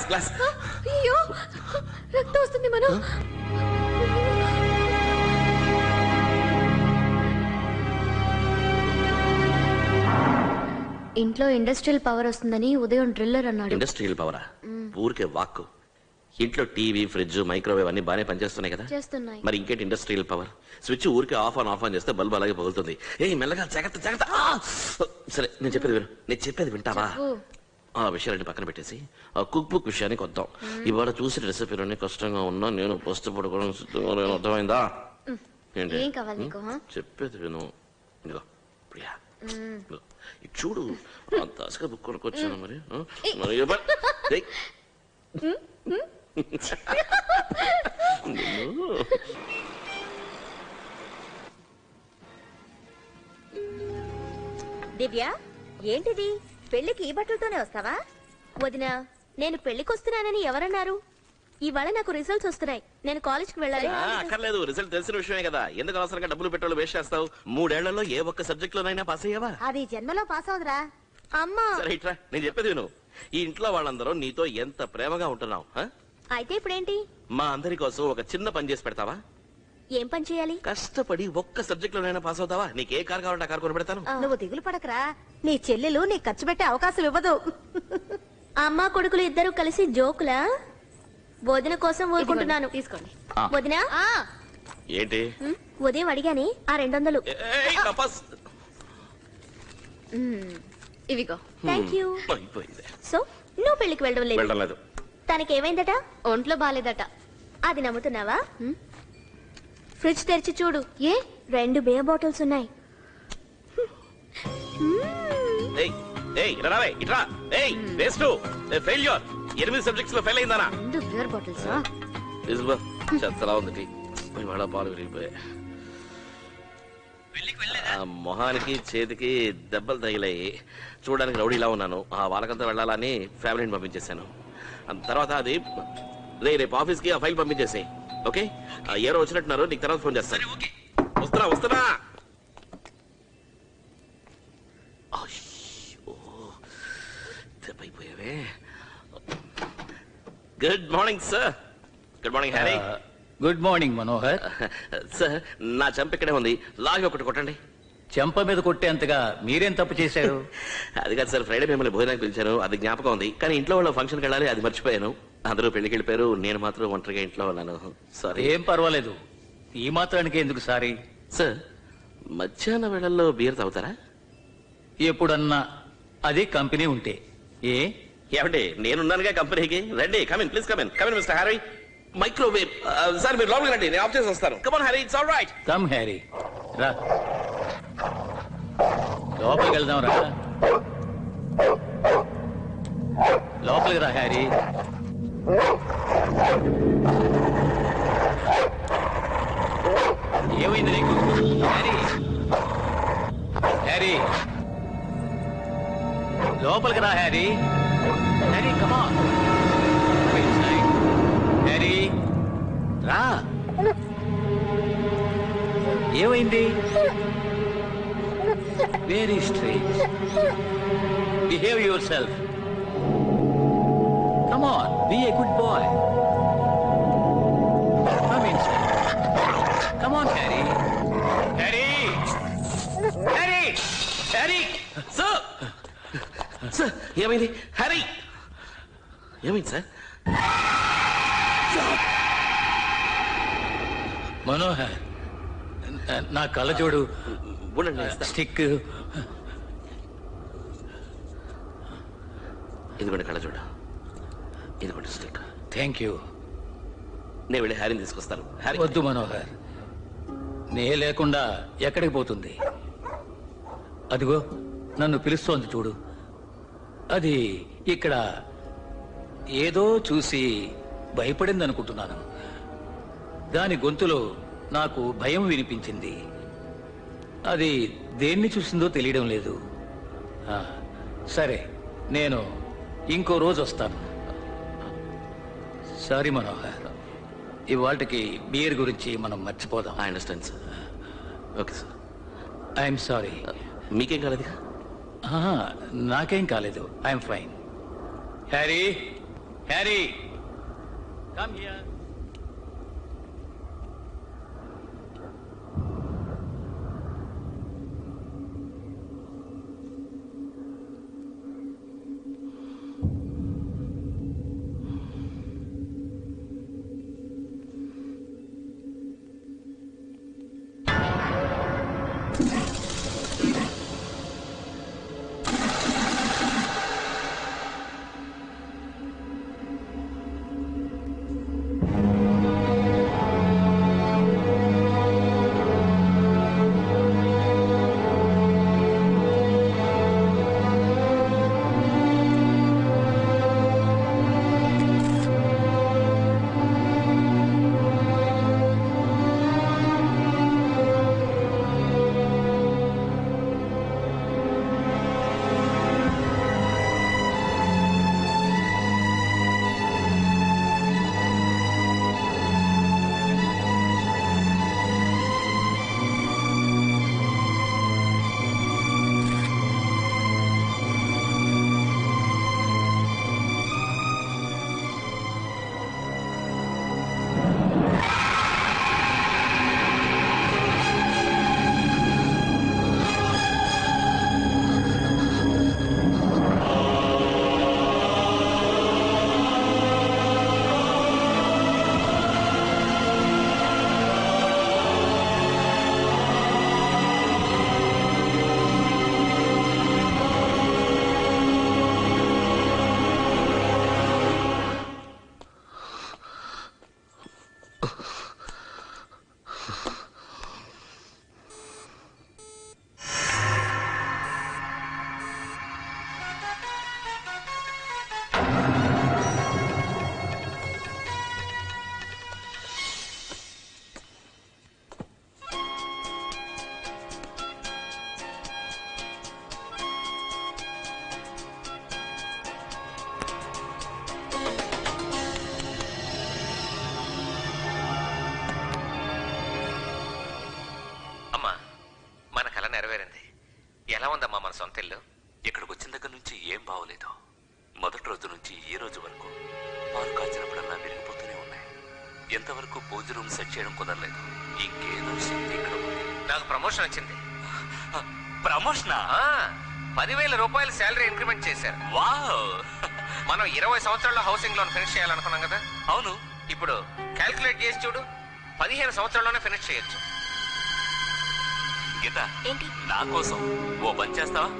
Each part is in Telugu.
గ్లాస్. అయ్యో రక్తం వస్తుంది మనం. ఇంట్లో ఇండస్ట్రియల్ పవర్ వస్తుందని ఉదయం డ్రిల్లర్ అన్నాడు. ఇండస్ట్రియల్ పవరా? ఊరికే వాక్కు. ఇంట్లో టీవీ, ఫ్రిడ్జ్, మైక్రోవేవ్ అన్ని బాగానే పనిచేస్తున్నాయి కదా? చేస్తున్నాయి. మరి ఇంకేంటి ఇండస్ట్రియల్ పవర్? స్విచ్ ఊరికే ఆఫ్ ఆన్ చేస్తే బల్బ్ అలాగే పగులుతుంది. మెల్లగా జాగ్రత్త. సరే నేను చెప్పేది వింటావా? ఆ విషయాలన్నీ పక్కన పెట్టేసి ఆ కుక్ బుక్ విషయానికి వద్దాం. ఇవాళ చూసి రెసిపీలన్నీ కష్టంగా ఉన్నా నేను పస్తు పడుకోవడం సిద్ధంగా. అర్థమైందా? ఏం కావాలి నీకు? చెప్పేది విను. ఇదిగో ప్రియా, చూడు అంత ఆశగా బుక్ కొనుక్కొచ్చాను. మరి దివ్య, ఏంటిది? పెళ్లికి ఈ బట్టలతోనే వస్తావా? వదినా, నేను పెళ్లికి వస్తున్నానని ఎవరన్నారు? ఇవాళ నాకు రిజల్ట్స్ వస్తున్నాయి. నేను కాలేజ్ కి వెళ్ళాలి. అక్కర్లేదు, రిజల్ట్ తెలిసిన విషయమే కదా. ఎందుకు అవసరంగా డబ్బులు పెట్రోల్ వేస్ట్ చేస్తావు? 3 ఏళ్లలో ఏ ఒక్క సబ్జెక్ట్ లోనైనా పాస్ అయ్యావా? అది జన్మలో పాస్ అవుదరా అమ్మా. సరే ఇట్రా, నేను చెప్పేది విను. ఈ ఇంట్లో వాళ్ళందరూ నీతో ఎంత ప్రేమగా ఉంటున్నావు. అయితే ఇప్పుడేంటి? మా అందరి కోసం ఒక చిన్న పని చేసి పెడతావా? ఏం పని చేయాలి? కష్టపడి ఒక్క సబ్జెక్ట్ లోనైనా పాస్ అవుతావా? నీకు ఏ కార్ కావాలంటే ఆ కార్ కొని పెడతాను. నువ్వు దిగులు పడకరా, నీ చెల్లెలు నీ ఖర్చు పెట్టే అవకాశం ఇవ్వదు. అమ్మా కొడుకులు ఇద్దరు కలిసి జోకులా? వదిన కోసం ఊరుకుంటున్నాను. తీసుకోండి. వదినా, ఏంటి? ఉదయం అడిగాని ఆ 200. ఇవిగో. Thank you. అయిపోయింది. సో నువ్వు పెళ్లికి వెళ్ళడం లేదు. తనకి ఏమైందట? ఒంట్లో బాలేదట. అది నమ్ముతున్నావా? ఫ్రిడ్జ్ తెరిచి చూడు. 2 బియర్ బాటిల్స్ ఉన్నాయి. ఫెయిల్యూర్. 8 సబ్జెక్ట్స్ లో ఫెయిల్ అయిందానా? 2 బియర్ బాటిల్స్. చెత్తలా ఉంది. ఇవాళ పాలు విరిగిపోయాయి. మొహానికి చేతికి దెబ్బలు తగిలాయి. చూడడానికి రౌడీలా ఉన్నాను. ఆ వాళ్ళకంతా వెళ్ళాలని ఫ్యామిలీని పంపించేశాను. తర్వాత అది రేపు ఆఫీస్ కి ఆ ఫైల్ పంపించేసి. ఓకే, ఎవరో వచ్చినట్టున్నారు. నీకు తర్వాత ఫోన్ చేస్తాను. వస్తున్నా. దెబ్బైపోయావే. Good morning sir. Good morning Harry. Good morning Manohar. Sir, నా చంప ఇక్కడే ఉంది. లాగి ఒకటి కొట్టండి. చెంప మీద కొట్టేంతగా మీరేం తప్పు చేశారు? అది కాదు సార్, ఫ్రైడే మిమ్మల్ని భోజనానికి పిలిచాను. అది జ్ఞాపకం ఉంది. కానీ ఇంట్లో వాళ్ళ ఫంక్షన్కి వెళ్ళాలి, అది మర్చిపోయాను. అందరూ పెళ్లికి వెళ్ళిపోయారు, నేను మాత్రం ఒంటరిగా ఇంట్లో ఉన్నాను. సారీ. ఏం పర్వాలేదు, ఈ మాత్రానికి ఎందుకు సారీ? సార్, మధ్యాహ్న వేళల్లో బీర్ తాగుతారా? ఎప్పుడన్నా అదే కంపెనీ ఉంటే. ఏమండి, నేనున్నానుగా కంపెనీకి. రండి, come in please, come in mister Harry. Microwave. Sir మీరు లోపలికి రండి, నేను ఆఫ్ చేసి వస్తాను. Come Harry, it's all right. Come Harry, రా లోపలికి వెళ్దాం. రా లోపలికి రా హ్యారీ. ఏమైంది నీకు? హ్యారీ, హ్యారీ లోపలికి రా Harry. Harry come on. Harry రా. ఏమైంది? Very strange. Behave yourself. Come on, be a good boy. Come inside. Come on Harry. Harry, Harry, Harry. Sir, sir ఏమైంది? హ్యారీ ఏమైంది సార్? మనోహర్, నా కళ్ళజోడు స్టిక్. ఇదిగోండి కళ్ళజోడు, ఇదిగోండి స్టిక్. Thank you. నేను వెళ్ళి హ్యారీని తీసుకొస్తాను. వద్దు మనోహర్, నే లేకుండా ఎక్కడికి పోతుంది? అదిగో నన్ను పిలుస్తోంది చూడు. అది ఇక్కడ ఏదో చూసి భయపడింది అనుకుంటున్నాను. దాని గొంతులో నాకు భయం వినిపించింది. అది దేన్ని చూసిందో తెలియడం లేదు. సరే, నేను ఇంకో రోజు వస్తాను. సారీ మనోహర్, ఇవాళకి బియర్ గురించి మనం మర్చిపోదాం. I understand sir. Okay sir. I'm sorry. మీకేం కాలేదుగా? నాకేం కాలేదు, I'm fine. Harry, Harry, come here. నెరవేరింది. ఎలా ఉందమ్మా మన సొంత ఇల్లు? ఇక్కడికి వచ్చిన దగ్గర నుంచి ఏం బాగోలేదు. మొదటి రోజు నుంచి ఈ రోజు వరకు పాలు కాచినప్పుడల్లా విరిగిపోతూనే ఉన్నాయి. ఎంతవరకు పూజ రూమ్ సెట్ చేయడం కుదరలేదు. ఇంకేదో శక్తి ఇక్కడ ఉంది. నాకు ప్రమోషన్ వచ్చింది. ప్రమోషనా? 10,000 రూపాయలు శాలరీ ఇంక్రిమెంట్ చేశారు. వావ్! మనం 20 సంవత్సరాల్లో హౌసింగ్ లోన్ ఫినిష్ చేయాలనుకున్నాం కదా. అవును. ఇప్పుడు క్యాల్కులేట్ చేసి చూడు, 15 సంవత్సరాల్లోనే ఫినిష్ చేయొచ్చు. గీత, ఏంటి? నా కోసం ఓ పని చేస్తావా?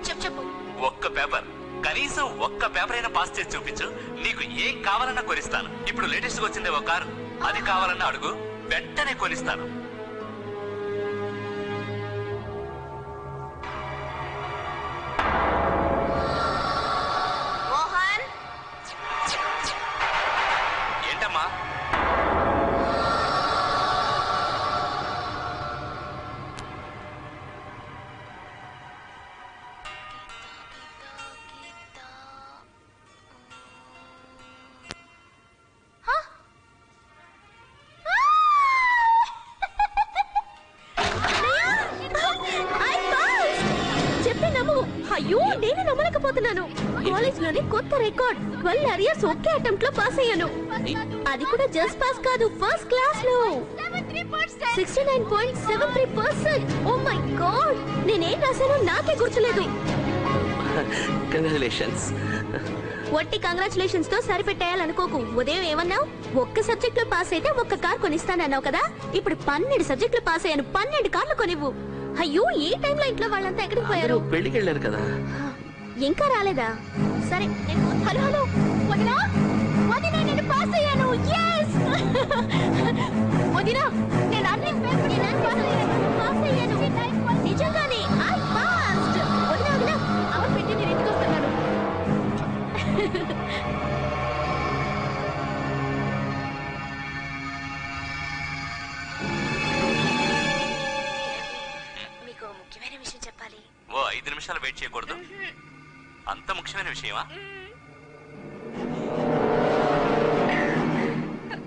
చెప్పు. ఒక్క పేపర్, కనీసం ఒక్క పేపర్ అయినా పాస్ చేసి చూపించు. నీకు ఏం కావాలన్నా కొనిస్తాను. ఇప్పుడు లేటెస్ట్ గా వచ్చింది ఒక కారు, అది కావాలన్నా అడుగు, వెంటనే కొనిస్తాను. మోహన్, ఏంటమ్మా? అయ్యో నేను నమ్మలేకపోతున్నాను. కాలేజ్ లోనే కొత్త రికార్డ్, 12 అరియర్స్ ఒకే అటెంప్ట్ లో పాస్ అయ్యాను. అది కూడా జస్ట్ పాస్ కాదు, ఫస్ట్ క్లాస్ లో 69.73%. ఓ మై గాడ్, నేనేం రాశానో నాకే గుర్తులేదు. కంగ్రాచులేషన్స్. వట్టి కంగ్రాచులేషన్స్ తో సరిపెట్టేయాలనుకోకు. ఉదయం ఏమన్నావు? ఒక్క సబ్జెక్ట్ లో పాస్ అయితే ఒక్క కార్ కొనిస్తానన్నావు కదా. ఇప్పుడు 12 సబ్జెక్టులు పాస్ అయ్యాను, 12 కార్లు కొనివ్వు. అయ్యో, ఈ టైంలో ఇంట్లో వాళ్ళంతా ఎక్కడికి పోయారు? పెళ్లికి వెళ్ళారు కదా. ఇంకా రాలేదా? సరే. హలో హలో వదినా, వదినా నేను పాస్ అయ్యాను. yes వదినా, నేను అన్ని పేపర్స్ పాస్ అయ్యాను. నిజంగానే ఐ పాస్డ్. వదినా వదినా, అవర్ పెట్టి నేను ఎందుకు వస్తున్నాను? మీకు ముఖ్యమైన విషయం చెప్పాలి. ఓ 5 నిమిషాలు వెయిట్ చేయకూడదు? అంత ముఖ్యమైన విషయమా?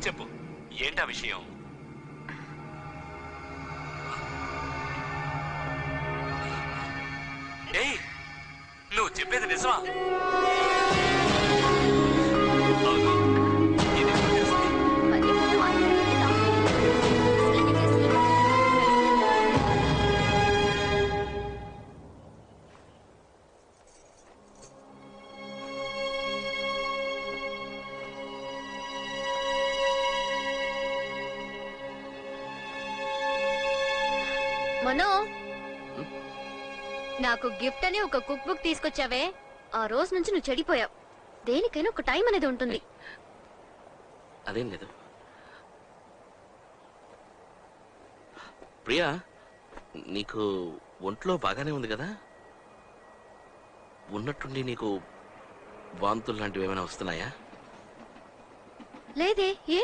చెప్పు, ఏంటా విషయం? ఏయ్, నిజమా? అవును. ఇది ఎప్పుడు తెలిసింది? మనో, నాకు గిఫ్ట్ అని ఒక కుక్ బుక్ తీసుకొచ్చావే, ఆ రోజు నుంచి నువ్వు చెడిపోయావు. దేనికైనా ఒక టైం అనేది ఉంటుంది. అదేం లేదు ప్రియా, నీకు ఒంట్లో బాగానే ఉంది కదా? ఉన్నట్టుండి నీకు వాంతులు లాంటివి ఏమైనా వస్తున్నాయా? లేదే, ఏ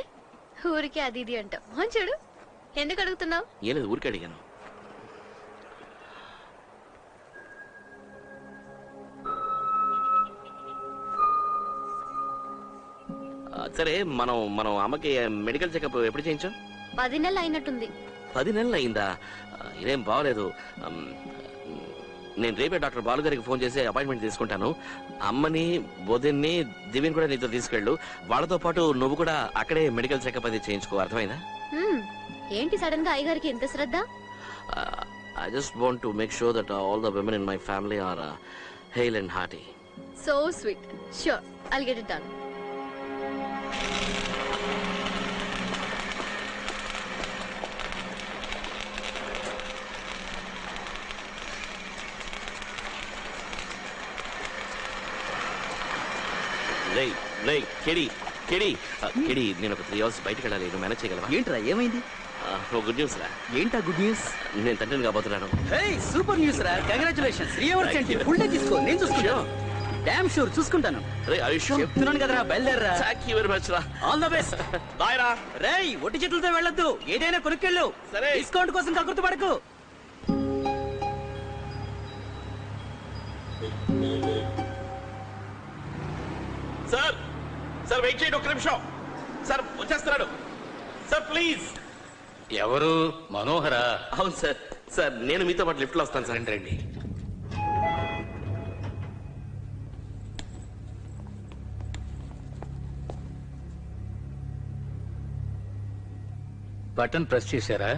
ఊరికి అది ఇది అంట. చూడు, ఎందుకు అడుగుతున్నావు? ఏం లేదు, ఊరికి అడిగాను. సరే, మనం మనం అమ్మకి మెడికల్ చెకప్ ఎప్పుడు చేయించాం? 10 నెలలు అయినట్టుంది. 10 నెలలు అయిందా? ఇదేం బాగలేదు. నేను రేపే డాక్టర్ బాలు గారికి ఫోన్ చేసి అపాయింట్మెంట్ తీసుకుంటాను. అమ్మని, బోధిన్ని, దివ్యని కూడా నీతో తీసుకెళ్ళు. వాళ్ళతో పాటు నువ్వు కూడా అక్కడే మెడికల్ చెకప్ అది చేయించుకో. అర్థమైందా? ఏంటి సడన్ గా అయ్యగారికి ఎంత శ్రద్ధ? I just want to make sure that all the women in my family are hale and hearty. So sweet. Sure, I'll get it done. KD, నేను ఒక 3 hours బయటకు వెళ్ళాలి. నువ్వు మేనేజ్ చేయగలవా? ఏంట్రా ఏమైంది? గుడ్ న్యూస్ రా. ఏంటా గుడ్ న్యూస్? నేను తండ్రిని కాబోతున్నాను. సూపర్ న్యూస్ రా, కంగ్రాచులేషన్స్. 3 hours ఏంటి? ఫుల్ డే తీసుకో, నేను చూసుకుంటాను. డామ్ షూర్ చూసుకుంటాను. చెప్తున్నాను కదరా, బయలుదేరరా. థాంక్ యూ వెరీ మచ్ రా. All the best. బాయ్ రా. రేయ్, ఒట్టి చేతులతో వెళ్ళొద్దు, ఏదైనా కొనుక్కెళ్ళు. సరే. డిస్కౌంట్ కోసం కకృతి పడకు. సార్, సార్ వెయిట్ చేయండి ఒక్క నిమిషం. సార్ వచ్చేస్తున్నాడు. Sir please. ఎవరు? మనోహరా? అవును సార్. సార్ నేను మీతో పాటు లిఫ్ట్ లో వస్తాను సార్. రండి. బటన్ ప్రెస్ చేశారా?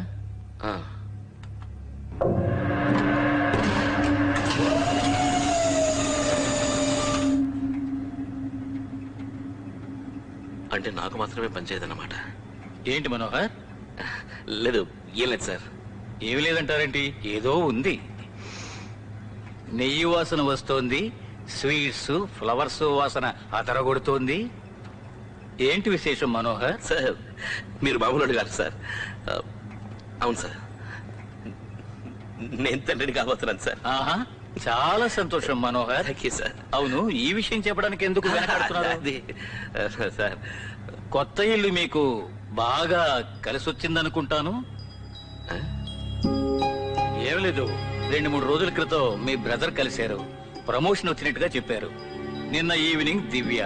అంటే నాకు మాత్రమే పనిచేయదన్నమాట. ఏంటి మనోహర్? లేదు, ఏం లేదు సార్. ఏమి లేదంటారేంటి? ఏదో ఉంది. నెయ్యి వాసన వస్తోంది, స్వీట్స్, ఫ్లవర్స్ వాసన అదరగొడుతోంది. ఏంటి విశేషం మనోహర్? సార్ మీరు మామూలు గారు సార్. అవును సార్, నేను తండ్రిని కాబోతున్నాను సార్. ఆహా, చాలా సంతోషం మనోహర్. Thank you sir. అవును, ఈ విషయం చెప్పడానికి ఎందుకు వెనకాడుతున్నారు? అది సార్, కొత్త ఇల్లు మీకు బాగా కలిసి వచ్చిందనుకుంటాను. ఏం లేదు, 2-3 రోజుల క్రితం మీ బ్రదర్ కలిశారు. ప్రమోషన్ వచ్చినట్టుగా చెప్పారు. నిన్న ఈవినింగ్ దివ్య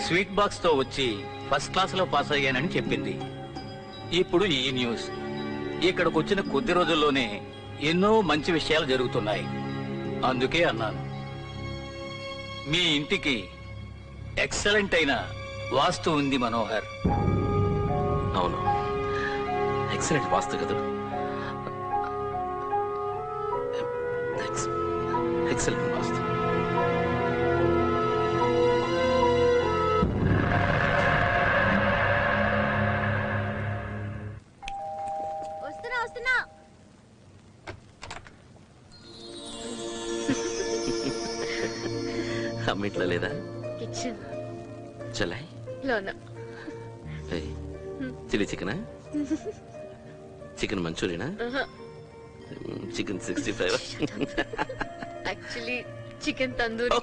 స్వీట్ బాక్స్ తో వచ్చి ఫస్ట్ క్లాస్ లో పాస్ అయ్యానని చెప్పింది. ఇప్పుడు ఈ న్యూస్. ఇక్కడికి వచ్చిన కొద్ది రోజుల్లోనే ఎన్నో మంచి విషయాలు జరుగుతున్నాయి. అందుకే అన్నాను, మీ ఇంటికి ఎక్సలెంట్ అయిన వాస్తు ఉంది మనోహర్. అవును, ఎక్సలెంట్ వాస్తు కదా. ఎక్సలెంట్ వాస్తు. వస్తున్నా. అమ్మిట్లో లేదా? కిచెన్ చలాయ్ లోన. చిల్లీ చికెనా? చికెన్ మంచూరియనా? Chicken 65? Actually chicken tandoori.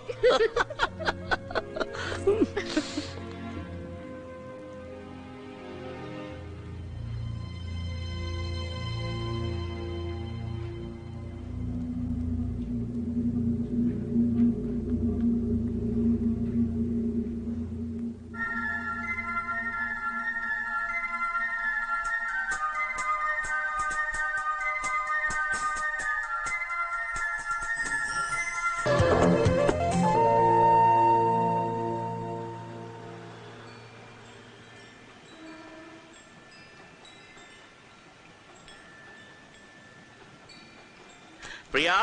Priya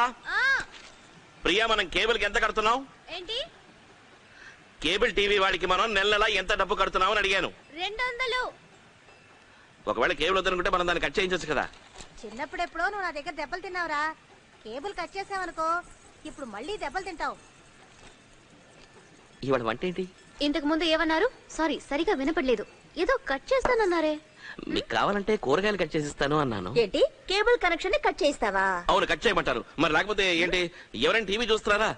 Priya, మనం కేబుల్ కి ఎంత కడుతున్నాం? ఏంటి? కేబుల్ టీవీ వాడికి మనం నెల ఎంత డబ్బు కడుతున్నాం అని అడిగాను. 200. ఒకవేళ కేబుల్ వద్దనుకుంటే మనం దాన్ని కట్ చేయించచ్చు కదా. చిన్నప్పుడెప్పుడో నువ్వు నా దగ్గర దెబ్బలు తిన్నావురా. కేబుల్ కట్ చేసావనుకో ఇప్పుడు మళ్ళీ దెబ్బలు తింటావు. ఇవాళ వంట ఏంటి? ఇంతకు ముందు ఏమన్నారు? సారీ, సరిగా వినపడలేదు. ఏదో కట్ చేస్తానన్నారే. మీకు కావాలంటే కూరగాయలు కట్ చేసిస్తాను అన్నాను. ఏంటి? కేబుల్ కనెక్షన్ కట్ చేస్తావా? అవును, కట్ చేయమంటారు. మరి లేకపోతే ఏంటి? ఎవరైనా టీవీ చూస్తున్నారా?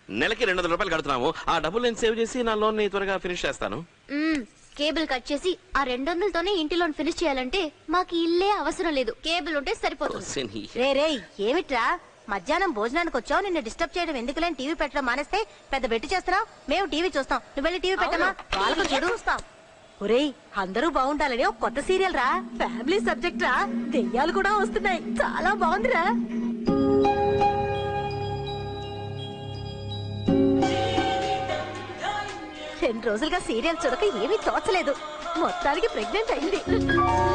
నెలకి 200 రూపాయలు కడుతున్నాము. ఆ డబ్బులు నేను సేవ్ చేసి నా లోన్ ని త్వరగా ఫినిష్ చేస్తాను. కేబుల్ కట్ చేసి ఆ 200తోనే ఇంటి లోన్ ఫినిష్ చేయాలంటే మాకు ఇల్లే అవసరం లేదు. కేబుల్ ఉంటే సరిపోతుంది. రే ఏమిట్రా మధ్యాహ్నం భోజనానికి వచ్చావు, నిన్ను డిస్టర్బ్ చేయడం ఎందుకులేని టీవీ పెట్టడం మానేస్తే పెద్ద బెట్టి చేస్తున్నావు. మేము టీవీ చూస్తాం, నువ్వు వెళ్ళి టీవీ పెట్టమా. వాళ్ళకు చెడు చూస్తాం. ఒరేయ్, అందరూ బాగుండాలని ఒక కొత్త సీరియల్ రా, ఫ్యామిలీ సబ్జెక్ట్ రా, దెయ్యాలు కూడా వస్తున్నాయి. చాలా బాగుందిరా. రెండు రోజులుగా సీరియల్ చూడక ఏమీ తోచలేదు. మొత్తానికి ప్రెగ్నెంట్ అయింది.